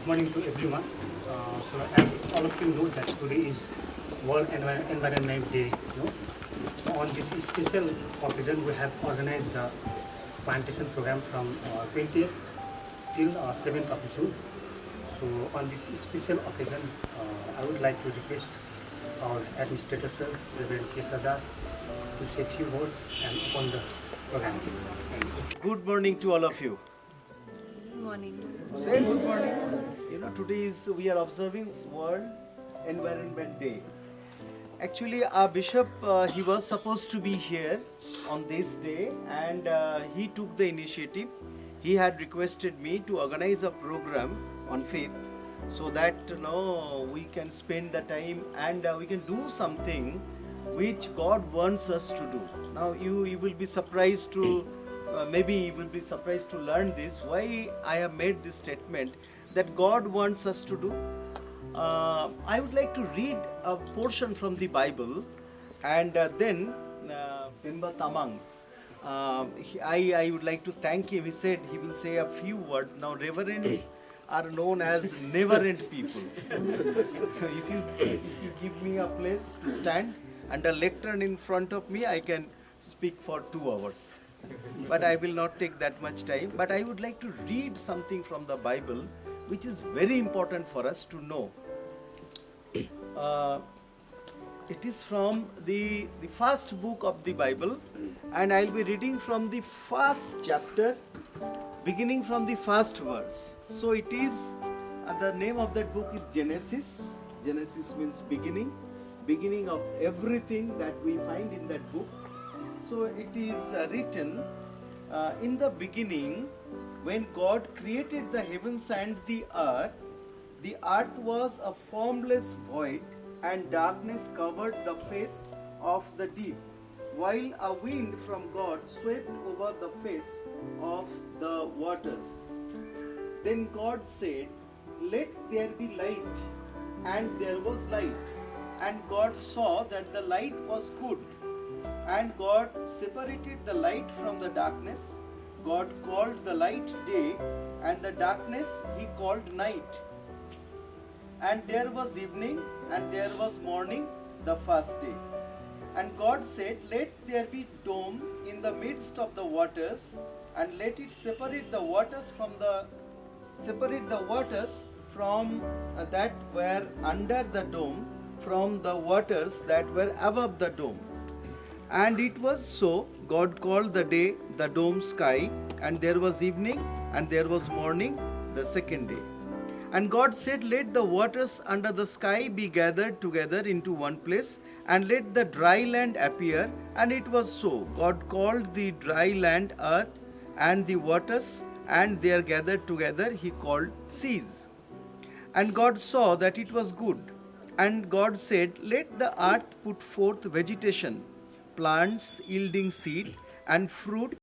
morning to everyone. As all of you know, that today is World Environment Day. So on this special occasion, we have organized the plantation program from 20th till 7th of June. So on this special occasion, I would like to request our administrator sir, Reverend K. Sardar, to say a few words and open the program. Good morning to all of you. Good morning. Say good morning. Today we are observing World Environment Day. Actually, our bishop, he was supposed to be here on this day, and he took the initiative. He had requested me to organize a program on 5th, so that we can spend the time and we can do something which God wants us to do. Now you will be surprised to maybe you will be surprised to learn this, why I have made this statement that God wants us to do. I would like to read a portion from the Bible, and then Bimba Tamang, I would like to thank him. He said he will say a few words. Now reverends are known as never-end people. If you give me a place to stand and a lectern in front of me, I can speak for 2 hours. But I will not take that much time. But I would like to read something from the Bible which is very important for us to know. It is from the first book of the Bible, and I'll be reading from the first chapter, beginning from the first verse. So it is, the name of that book is Genesis. Genesis means beginning of everything that we find in that book. So it is written, in the beginning, when God created the heavens and the earth was a formless void, and darkness covered the face of the deep, while a wind from God swept over the face of the waters. Then God said, "Let there be light," and there was light. And God saw that the light was good. And God separated the light from the darkness. God called the light day, and the darkness He called night. And there was evening, and there was morning, the first day. And God said, "Let there be dome in the midst of the waters, and let it separate the waters from that were under the dome, from the waters that were above the dome." And it was so. God called the day the dome sky, and there was evening, and there was morning, the second day. And God said, "Let the waters under the sky be gathered together into one place, and let the dry land appear." And it was so. God called the dry land earth, and the waters, and they are gathered together, He called seas. And God saw that it was good. And God said, "Let the earth put forth vegetation, plants yielding seed, and fruit."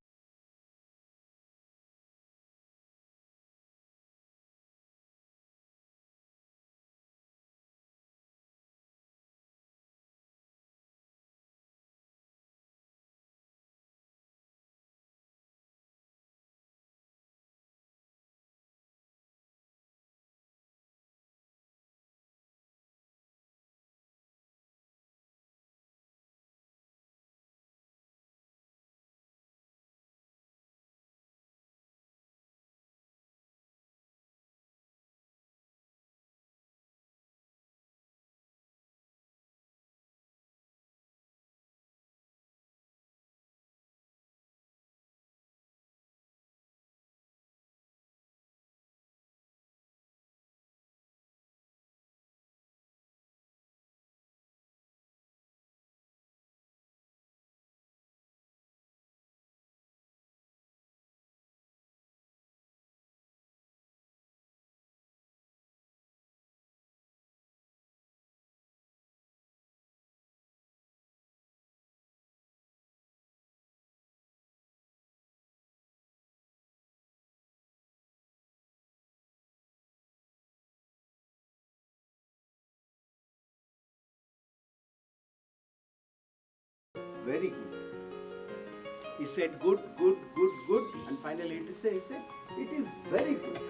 Very good. He said, "Good, good, good, good." And finally he said, "It is very good."